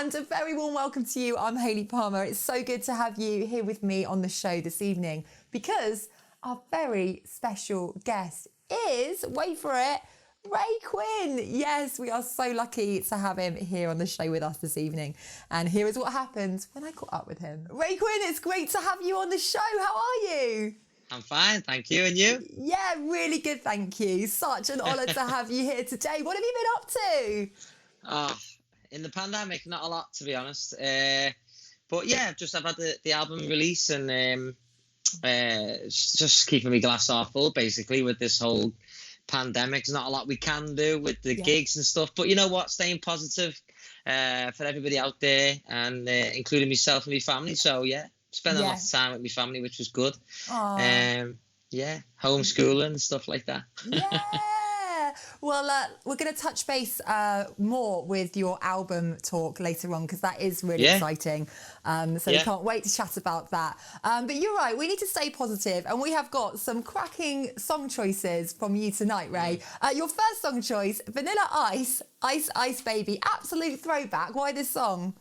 And a very warm welcome to you. I'm Hayley Palmer. It's so good to have you here with me on the show this evening because our very special guest is, wait for it, Ray Quinn. Yes, we are so lucky to have him here on the show with us this evening. And here is what happened when I caught up with him. Ray Quinn, it's great to have you on the show. How are you? I'm fine, thank you. And you? Yeah, really good, thank you. Such an honour to have you here today. What have you been up to? Oh, in the pandemic, not a lot, to be honest. But yeah, I've had the album release and just keeping my glass half full, basically, with this whole pandemic. There's not a lot we can do with the gigs and stuff. But you know what? Staying positive for everybody out there, and including myself and my family. So yeah, spending a lot of time with my family, which was good. Yeah, homeschooling and stuff like that. Yeah. Well, we're going to touch base more with your album talk later on because that is really exciting. We can't wait to chat about that. But you're right, we need to stay positive, and we have got some cracking song choices from you tonight, Ray. Your first song choice, Vanilla Ice, Ice Ice Baby, absolute throwback. Why this song?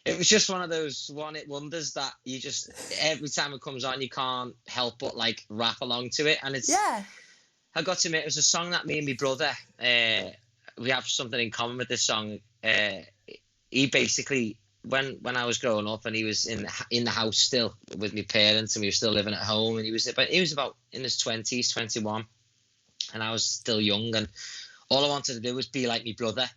It was just one of those one-hit wonders that you just, every time it comes on, you can't help but like rap along to it. And it's, I got to admit, it was a song that me and my brother, we have something in common with this song. He basically, when I was growing up and he was in the house still with my parents and we were still living at home, and he was about in his 20s, 21, and I was still young, and all I wanted to do was be like my brother.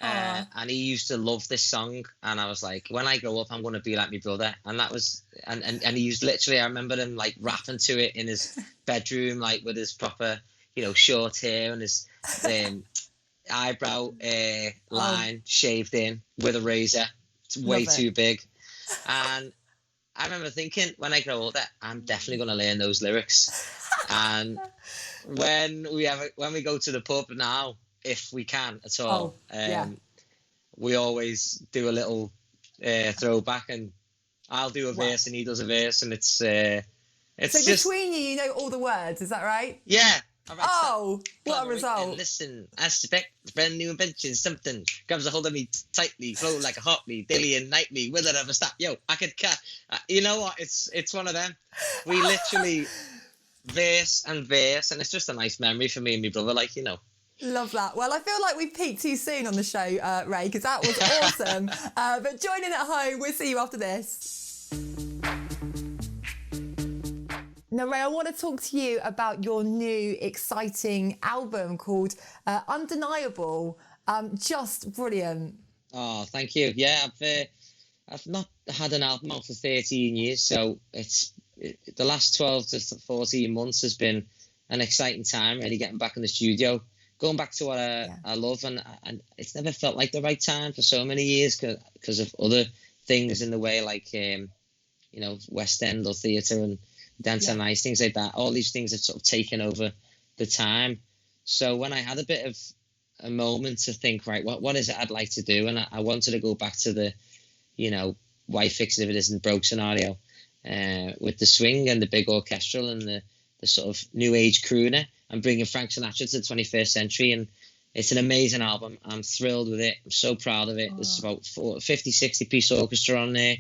And he used to love this song, and I was like, when I grow up, I'm going to be like my brother. And that was, and he used, literally, I remember him like rapping to it in his bedroom, like with his proper, you know, short hair and his eyebrow line shaved in with a razor. It's way too big. And I remember thinking, when I grow older, I'm definitely going to learn those lyrics. And when we go to the pub now, if we can at all, we always do a little throwback, and I'll do a verse and he does a verse, and it's so just, between you know all the words, is that right? Yeah. What a result. Listen, I suspect a brand new invention, something grabs a hold of me tightly, flow like a heartbeat, daily and nightly, will it ever stop? Yo, I could cut. You know what? It's one of them. We literally verse and verse, and it's just a nice memory for me and my brother, like, you know. Love that. Well, I feel like we've peaked too soon on the show, Ray, because that was awesome. But join in at home. We'll see you after this. Now, Ray, I want to talk to you about your new exciting album called Undeniable. Just brilliant. Oh, thank you. Yeah, I've not had an album out for 13 years, so the last 12 to 14 months has been an exciting time, really getting back in the studio. Going back to what I love, and it's never felt like the right time for so many years because of other things in the way, like, you know, West End or theatre and dance and nice, things like that. All these things have sort of taken over the time. So when I had a bit of a moment to think, right, what is it I'd like to do? And I wanted to go back to the, you know, why fix it if it isn't broke scenario, with the swing and the big orchestral and the sort of new age crooner, and bringing Frank Sinatra to the 21st century. And it's an amazing album. I'm thrilled with it. I'm so proud of it. There's about 50, 60 piece orchestra on there.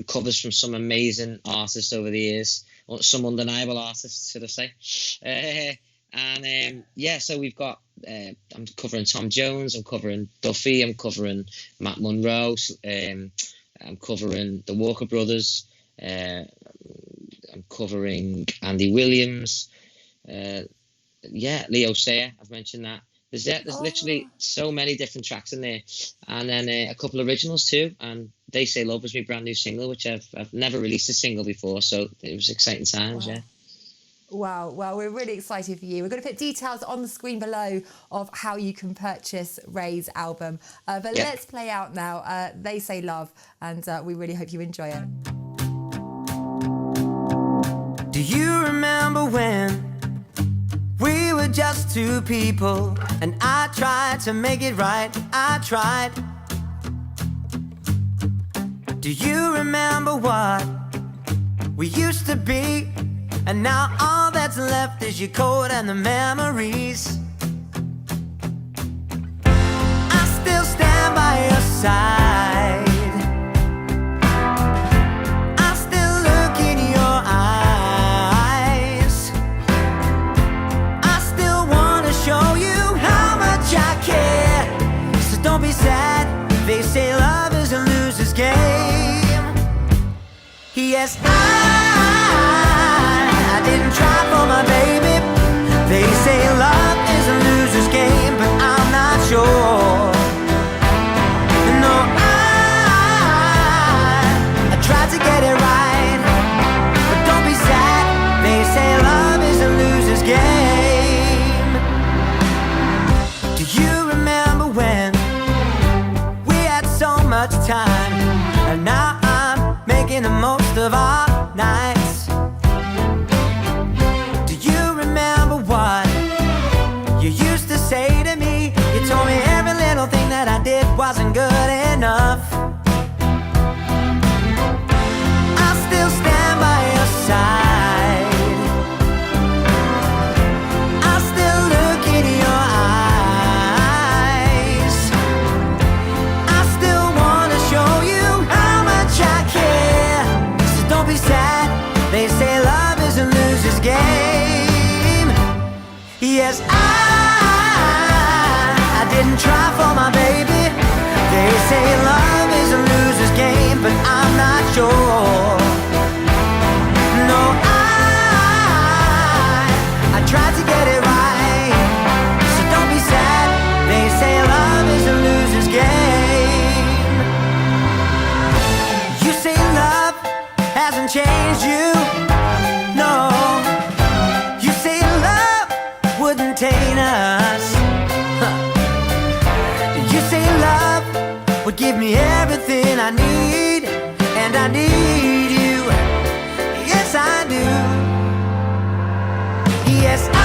Covers from some amazing artists over the years, or some undeniable artists, should I say. So we've got, I'm covering Tom Jones, I'm covering Duffy, I'm covering Matt Monro, I'm covering the Walker Brothers, I'm covering Andy Williams, Leo Sayer, I've mentioned that. There's literally so many different tracks in there, and then a couple of originals too. And They Say Love was my brand new single, which I've never released a single before, so it was exciting times. Wow. Well, we're really excited for you. We're going to put details on the screen below of how you can purchase Ray's album. Let's play out now. They Say Love, and we really hope you enjoy it. Do you remember when we were just two people, and I tried to make it right? I tried. Do you remember what we used to be? And now all that's left is your code and the memories. I still stand don't be sad. They say love is a loser's game. Yes, I didn't try for my baby. They say love is a loser's game, but I'm not sure. No, I tried to get it right, but don't be sad. They say love is a loser's game. Do you remember when we had so much time, and now I'm making the most of our nights? Do you remember what you used to say to me? You told me every little thing that I did wasn't good enough. I'll still stand by your side. I'll still look in your eyes. I still want to show you how much I care. So don't be sad. They say love is a loser's game. Yes, I didn't try for my baby. They say love is a loser's game, but I'm not sure. No, I tried to get it right. So don't be sad. They say love is a loser's game. You say love hasn't changed you. No, you say love wouldn't taint us. You say love would give me everything I need, and I need you. Yes, I do. Yes, I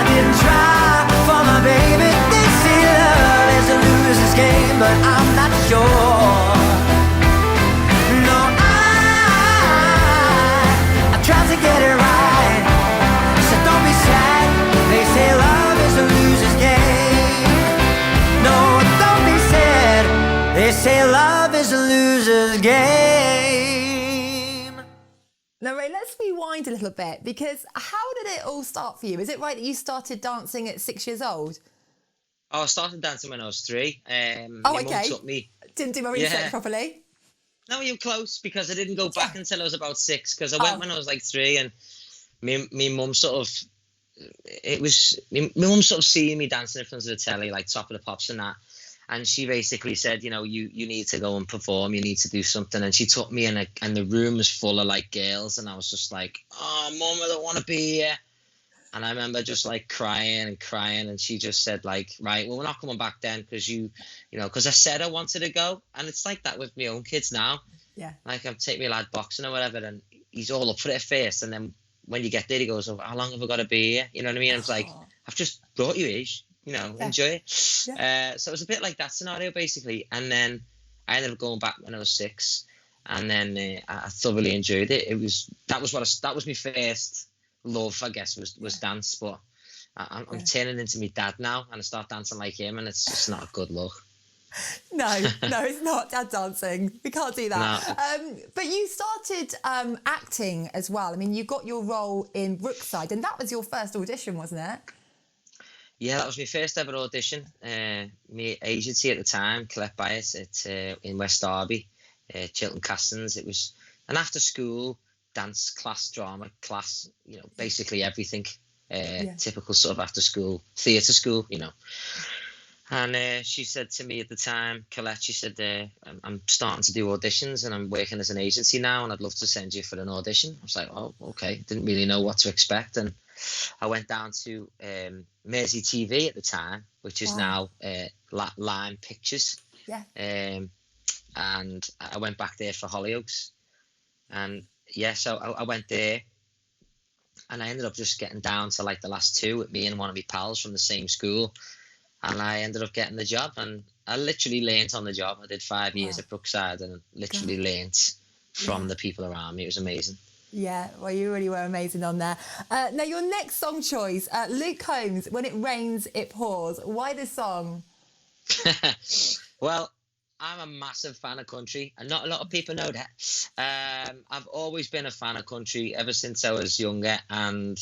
didn't try for my baby. They say love is a loser's game, but I'm not sure. No, I tried to get it right. So don't be sad. They say love is a loser's game. No, don't be sad. They say love is a loser's game. Now, Ray, let's rewind a little bit, because how did it all start for you? Is it right that you started dancing at 6 years old? Oh, I started dancing when I was 3. Okay. My mum took me. Didn't do my research properly. No, you're close, because I didn't go back until I was about 6, because I went when I was like 3, and me mum sort of, my mum sort of seeing me dancing in front of the telly, like Top of the Pops and that, and she basically said, you know, you need to go and perform, you need to do something, and she took me in, and the room was full of like girls, and I was just like, oh, Mum, I don't want to be here. And I remember just like crying, and she just said like, right, well, we're not coming back then, because because I said I wanted to go, and it's like that with my own kids now. Yeah. Like I'm taking my lad boxing or whatever, and he's all up for it at first, and then when you get there, he goes, oh, how long have I got to be here? You know what I mean? And it's like, I've just brought you here, enjoy it. Yeah. So it was a bit like that scenario basically, and then I ended up going back when I was 6, and then I thoroughly enjoyed it. That was my first love, I guess, was dance, but I'm turning into my dad now, and I start dancing like him, and it's just not a good look. No, it's not dad dancing. We can't do that. No. But you started acting as well. I mean, you got your role in Brookside, and that was your first audition, wasn't it? Yeah, that was my first ever audition. My agency at the time, Collect Bias, in West Derby, Chiltern Castings. It was an after-school dance class, drama class, basically everything. Typical sort of after-school theatre school, And she said to me at the time, Colette, she said, I'm starting to do auditions, and I'm working as an agency now, and I'd love to send you for an audition. I was like, oh, okay. Didn't really know what to expect. And I went down to Mersey TV at the time, which is now Lime Pictures. Yeah. And I went back there for Hollyoaks. And so I went there, and I ended up just getting down to like the last 2 with me and one of my pals from the same school. And I ended up getting the job, and I literally learnt on the job. I did 5 years at Brookside, and literally learnt from the people around me. It was amazing. Yeah, well, you really were amazing on there. Now, your next song choice, Luke Combs, When It Rains, It Pours. Why this song? Well, I'm a massive fan of country, and not a lot of people know that. I've always been a fan of country ever since I was younger, and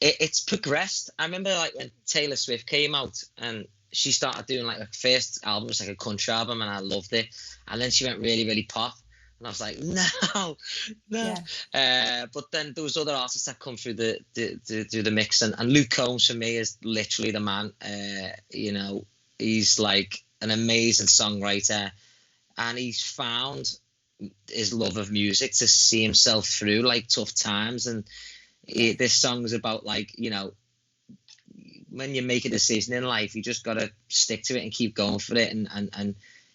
it's progressed. I remember like when Taylor Swift came out, and she started doing like her first album was like a country album, and I loved it. And then she went really, really pop, and I was like, no. But then there was other artists that come through the mix, and Luke Combs for me is literally the man. You know, he's like an amazing songwriter, and he's found his love of music to see himself through like tough times. And this song is about, like, you know, when you make a decision in life, you just got to stick to it and keep going for it. And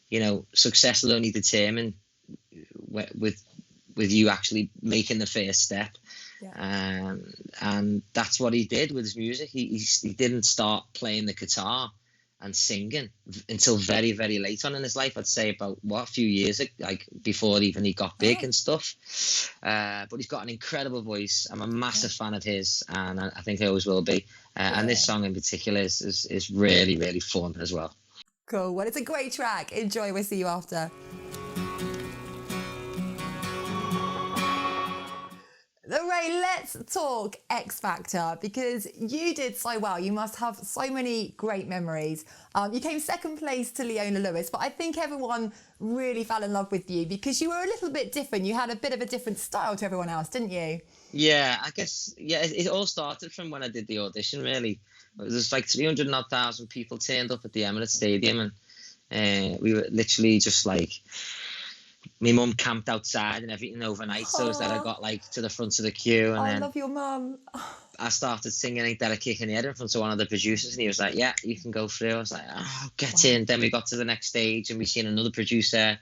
you know, success will only determine with you actually making the first step. And that's what he did with his music. He didn't start playing the guitar and singing until very, very late on in his life. I'd say about a few years, like before even he got big and stuff. But he's got an incredible voice. I'm a massive fan of his, and I think I always will be. And this song in particular is really, really fun as well. Cool. Well, it's a great track. Enjoy. We'll see you after. Ray, let's talk X Factor, because you did so well. You must have so many great memories. You came second place to Leona Lewis, but I think everyone really fell in love with you because you were a little bit different. You had a bit of a different style to everyone else, didn't you? Yeah, I guess, it all started from when I did the audition, really. There's like 300,000 people turned up at the Emirates Stadium, and we were literally just like, my mum camped outside and everything overnight, so that I got like to the front of the queue. And I love your mum. I started singing Ain't That a Kick in the Head in front of one of the producers, and he was like, yeah, you can go through. I was like, oh, get in. Then we got to the next stage and we seen another producer.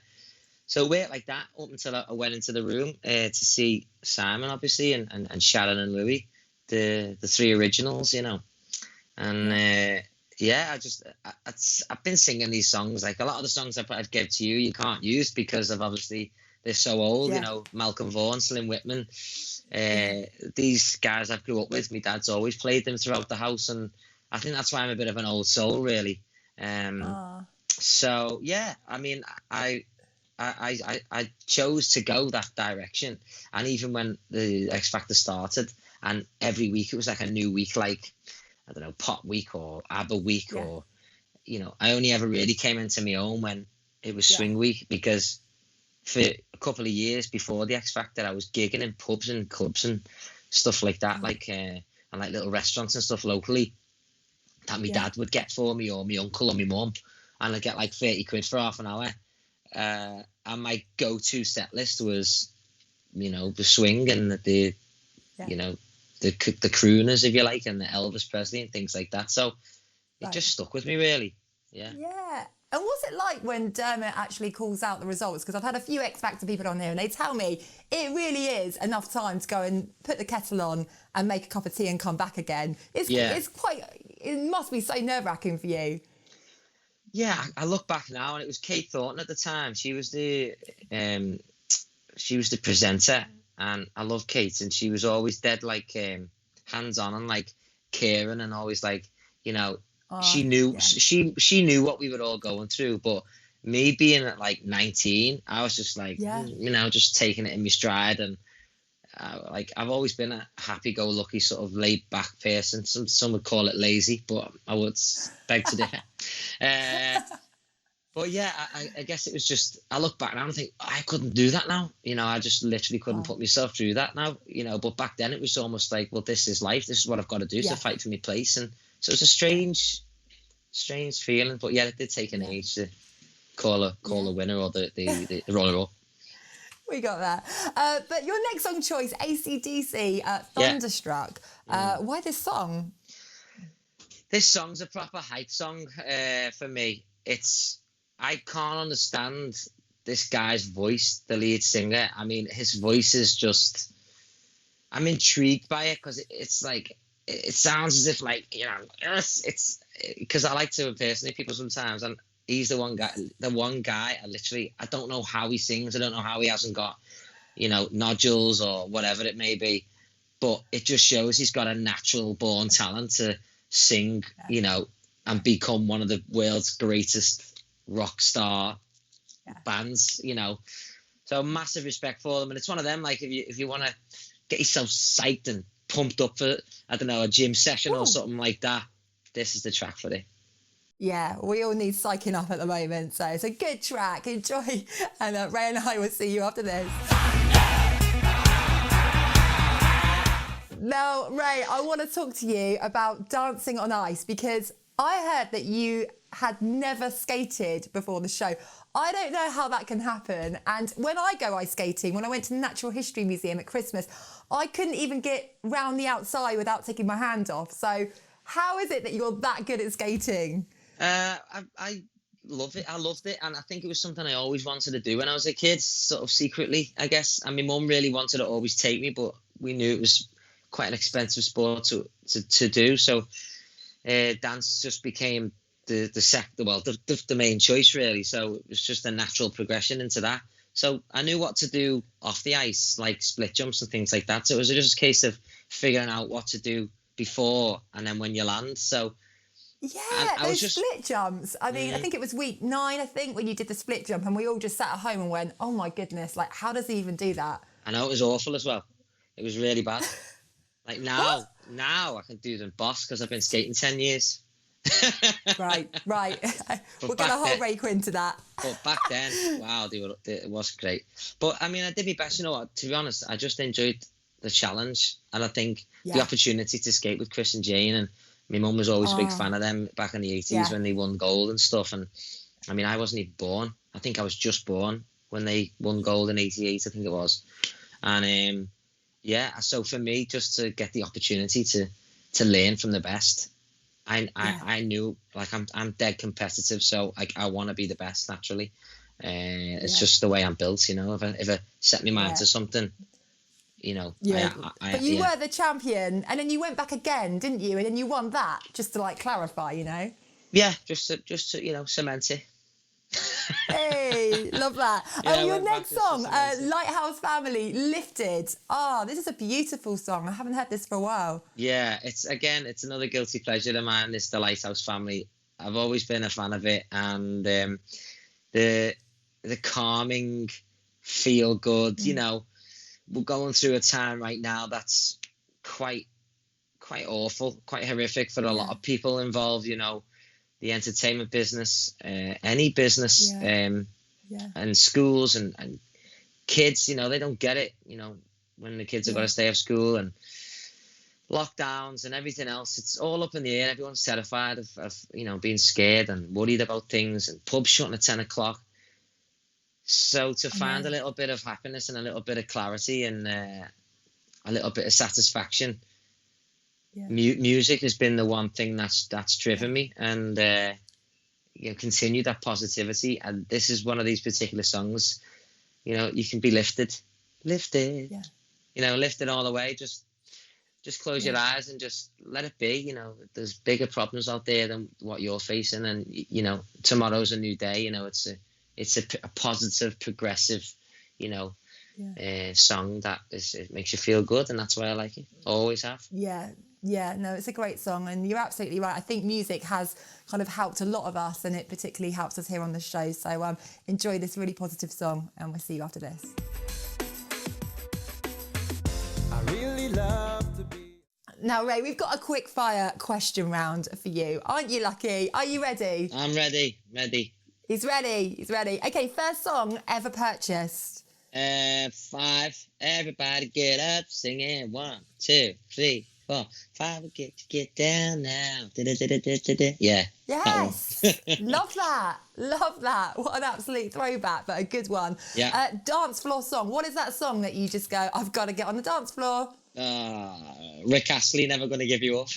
So it worked like that up until I went into the room to see Simon, obviously, and Sharon and Louis, the three originals, you know. And I've been singing these songs. Like a lot of the songs I'd give to you can't use because of, obviously, they're so old. You know, Malcolm Vaughan, Slim Whitman, these guys I grew up with. My dad's always played them throughout the house, and I think that's why I'm a bit of an old soul, really. So yeah, I mean, I chose to go that direction, and even when the X Factor started, and every week it was like a new week, like, I don't know, Pop Week or ABBA Week, or, you know, I only ever really came into my own when it was Swing Week, because for a couple of years before the X Factor, I was gigging in pubs and clubs and stuff like that, like and like little restaurants and stuff locally that my dad would get for me, or my uncle or my mum, and I'd get like 30 quid for half an hour. And my go-to set list was, you know, the swing and the you know, the crooners, if you like, and the Elvis Presley and things like that. So it just stuck with me, really. Yeah. And what's it like when Dermot actually calls out the results? Because I've had a few X Factor people on here, and they tell me it really is enough time to go and put the kettle on and make a cup of tea and come back again. It must be so nerve-wracking for you. Yeah, I look back now, and it was Kate Thornton at the time. She was the presenter. And I love Kate, and she was always dead, like, hands-on and, like, caring, and always, like, you know, she knew what we were all going through. But me being at, like, 19, I was just, like, you know, just taking it in my stride. And, like, I've always been a happy-go-lucky sort of laid-back person. Some would call it lazy, but I would beg to differ. But yeah, I guess it was just, I look back now and think, I couldn't do that now. You know, I just literally couldn't put myself through that now, you know. But back then it was almost like, well, this is life. This is what I've got to do to fight for my place. And so it's a strange feeling. But yeah, it did take an age to call a winner or the runner-up. We got that. But your next song choice, AC/DC, Thunderstruck. Why this song? This song's a proper hype song for me. I can't understand this guy's voice, the lead singer. I mean, his voice is just, I'm intrigued by it, because it's like, it sounds as if, like, you know, it's because I like to impersonate people sometimes, and he's the one guy I don't know how he sings. I don't know how he hasn't got, you know, nodules or whatever it may be, but it just shows he's got a natural born talent to sing, you know, and become one of the world's greatest rock star bands, you know. So massive respect for them. And it's one of them, like, if you want to get yourself psyched and pumped up for, I don't know, a gym session or something like that, this is the track for it. Yeah, we all need psyching up at the moment. So it's a good track. Enjoy. And Ray and I will see you after this. Now, Ray, I want to talk to you about dancing on ice because I heard that you had never skated before the show. I don't know how that can happen. And when I go ice skating, when I went to the Natural History Museum at Christmas, I couldn't even get round the outside without taking my hand off. So how is it that you're that good at skating? I love it. I loved it. And I think it was something I always wanted to do when I was a kid, sort of secretly, I guess. And my mum really wanted to always take me, but we knew it was quite an expensive sport to do. So dance just became the main choice, really. So it was just a natural progression into that. So I knew what to do off the ice, like split jumps and things like that. So it was just a case of figuring out what to do before and then when you land. So yeah, those split jumps. I mean, I think it was week 9, I think, when you did the split jump, and we all just sat at home and went, oh my goodness, like, how does he even do that? I know, it was awful as well. It was really bad. Like now I can do them boss because I've been skating 10 years. Right. We're going to hold Ray Quinn to that. But back then, wow, it was great. But I mean, I did my best. You know what? To be honest, I just enjoyed the challenge, and I think the opportunity to skate with Chris and Jane, and my mum was always a big fan of them back in the 80s when they won gold and stuff. And I mean, I wasn't even born. I think I was just born when they won gold in 88, I think it was. And so for me, just to get the opportunity to learn from the best, I knew, like, I'm dead competitive, so I want to be the best naturally. It's just the way I'm built, you know. If I set my mind to something, you know. But you were the champion, and then you went back again, didn't you? And then you won that, just to like clarify, you know. Yeah, just to you know, cement it. Hey, love that. Your next song, Lighthouse Family, Lifted. This is a beautiful song. I haven't heard this for a while. Yeah, it's another guilty pleasure of mine. It's the Lighthouse Family. I've always been a fan of it, and the calming, feel good. You know, we're going through a time right now that's quite awful, quite horrific for a lot of people involved. You know, the entertainment business, any business, and schools and kids, you know, they don't get it, you know, when the kids have got to stay off school and lockdowns and everything else. It's all up in the air. Everyone's terrified of you know, being scared and worried about things, and pubs shutting at 10 o'clock. So to find a little bit of happiness and a little bit of clarity and a little bit of satisfaction, music has been the one thing that's driven me, and you know, continue that positivity. And this is one of these particular songs, you know, you can be lifted, you know, lifted all the way. Just close your eyes and just let it be. You know, there's bigger problems out there than what you're facing, and you know, tomorrow's a new day. You know, it's a positive, progressive, you know, song that it makes you feel good, and that's why I like it. Always have. Yeah, no, it's a great song, and you're absolutely right. I think music has kind of helped a lot of us, and it particularly helps us here on the show. So enjoy this really positive song, and we'll see you after this. I really love to be... Now, Ray, we've got a quick fire question round for you. Aren't you lucky? Are you ready? I'm ready. He's ready. Okay, first song ever purchased. 5. Everybody get up, singing. 1, 2, 3, 4, 5. We get down now. Yeah. Yes. Love that. What an absolute throwback, but a good one. Yeah. Dance floor song. What is that song that you just go, I've got to get on the dance floor? Rick Astley, Never Gonna Give You Up.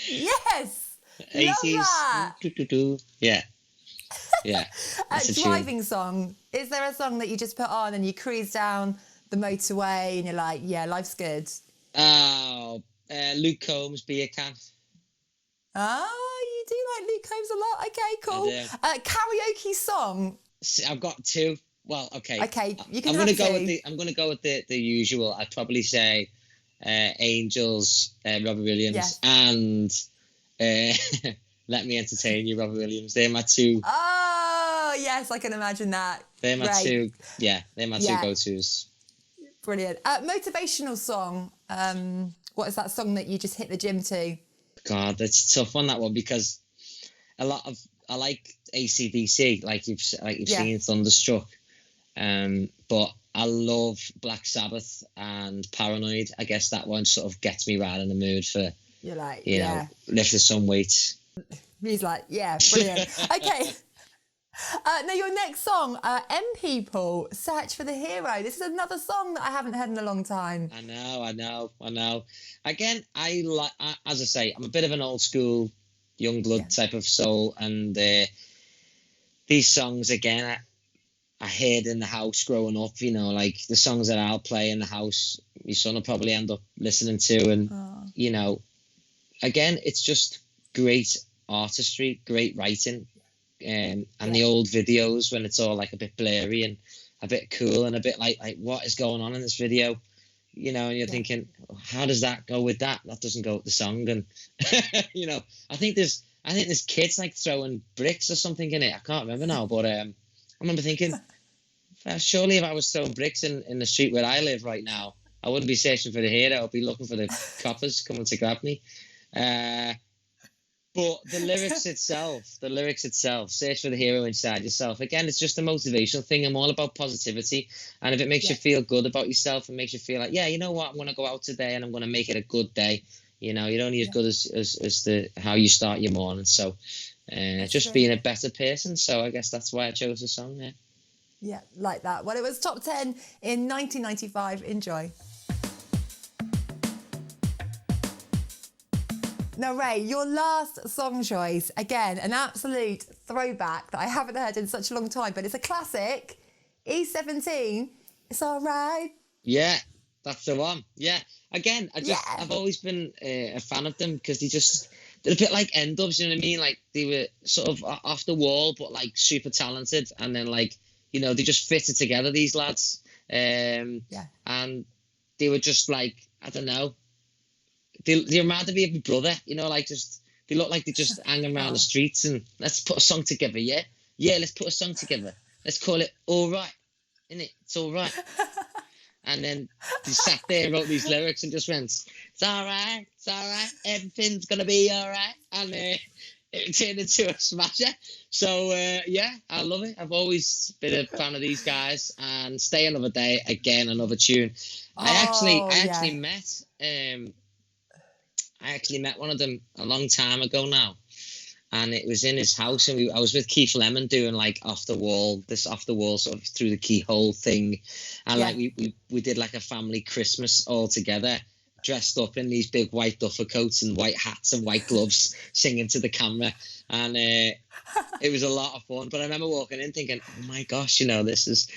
Yes. 80s. Love that. Yeah. A driving song. Is there a song that you just put on and you cruise down the motorway and you're like, yeah, life's good? Luke Combs, Beer Can. You do like Luke Combs a lot. Okay, cool. Karaoke song. I've got 2. Well, okay. Okay, you can I'm have gonna 2. I'm going to go with the usual. I'd probably say Angels, Robbie Williams, and Let Me Entertain You, Robbie Williams. They're my 2. Oh, yes, I can imagine that. They're my 2. Yeah, they're my 2 go-tos. Brilliant. Motivational song. What is that song that you just hit the gym to? God, that's a tough one, that one, because I like AC/DC, like you've seen Thunderstruck, but I love Black Sabbath and Paranoid. I guess that one sort of gets me right in the mood for, you're like, you know, lifting some weights. He's like, yeah, brilliant. Okay. Now your next song, M People, Search for the Hero. This is another song that I haven't heard in a long time. I know. Again, as I say, I'm a bit of an old school, young blood type of soul, and these songs again, I heard in the house growing up. You know, like the songs that I'll play in the house, my son will probably end up listening to, and you know, again, it's just great artistry, great writing. And the old videos when it's all like a bit blurry and a bit cool and a bit like what is going on in this video, you know, and you're thinking, how does that go with that doesn't go with the song? And you know, I think there's kids like throwing bricks or something in it. I can't remember now, but I remember thinking, surely if I was throwing bricks in the street where I live right now, I wouldn't be searching for the hero, I'd be looking for the coppers coming to grab me. But the lyrics itself, search for the hero inside yourself. Again, it's just a motivational thing. I'm all about positivity. And if it makes you feel good about yourself and makes you feel like, yeah, you know what, I'm going to go out today and I'm going to make it a good day. You know, you're only as good as how you start your morning. So just being a better person. So I guess that's why I chose the song, yeah. Yeah, like that. Well, it was top 10 in 1995. Enjoy. Now, Ray, your last song choice, again, an absolute throwback that I haven't heard in such a long time, but it's a classic, E17, It's All Right. Yeah, that's the one. Yeah. Again, I've always been a fan of them because they're a bit like N-Dubs, you know what I mean? Like, they were sort of off the wall, but, like, super talented. And then, like, you know, they just fitted together, these lads. And they were just, like, I don't know, they reminded me of my brother, you know, like they look like they just hanging around the streets and let's put a song together, yeah? Yeah, let's put a song together. Let's call it All Right, innit? It's all right. And then they sat there and wrote these lyrics and just went, it's all right, everything's going to be all right. And it turned into a smasher. So, I love it. I've always been a fan of these guys. And Stay Another Day, again, another tune. I actually met one of them a long time ago now, and it was in his house, and I was with Keith Lemon doing like off the wall sort of through the keyhole thing, and like we did like a family Christmas all together, dressed up in these big white duffel coats and white hats and white gloves, singing to the camera, and it was a lot of fun. But I remember walking in thinking, oh my gosh, you know, this is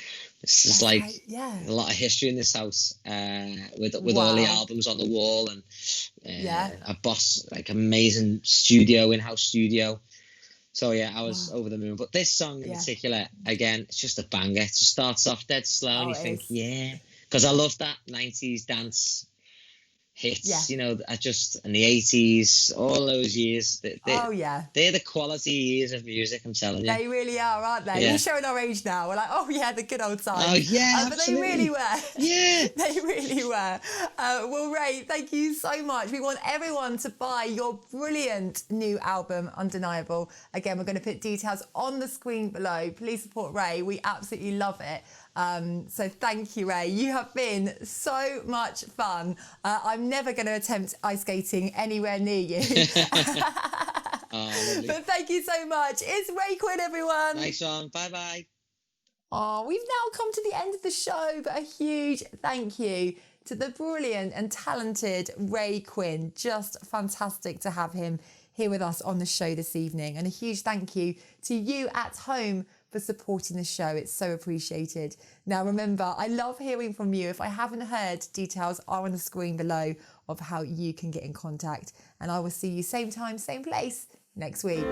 like a lot of history in this house, with all the albums on the wall and a boss, like amazing in-house studio. So yeah, I was over the moon. But this song in particular, again, it's just a banger. It just starts off dead slow and you think, because I love that 90s dance hits, you know, in the 80s, all those years. They're the quality years of music, I'm telling you. They really are, aren't they? Yeah. We're showing our age now. We're like, oh yeah, the good old times. Oh yeah, but they really were. Yeah. They really were. Well, Ray, thank you so much. We want everyone to buy your brilliant new album, Undeniable. Again, we're going to put details on the screen below. Please support Ray. We absolutely love it. So thank you, Ray. You have been so much fun. I'm never going to attempt ice skating anywhere near you. But thank you so much. It's Ray Quinn, everyone. Nice one. Bye-bye. Oh, we've now come to the end of the show, but a huge thank you to the brilliant and talented Ray Quinn. Just fantastic to have him here with us on the show this evening. And a huge thank you to you at home for supporting the show. It's so appreciated. Now, remember, I love hearing from you. If I haven't heard, details are on the screen below of how you can get in contact. And I will see you same time, same place next week.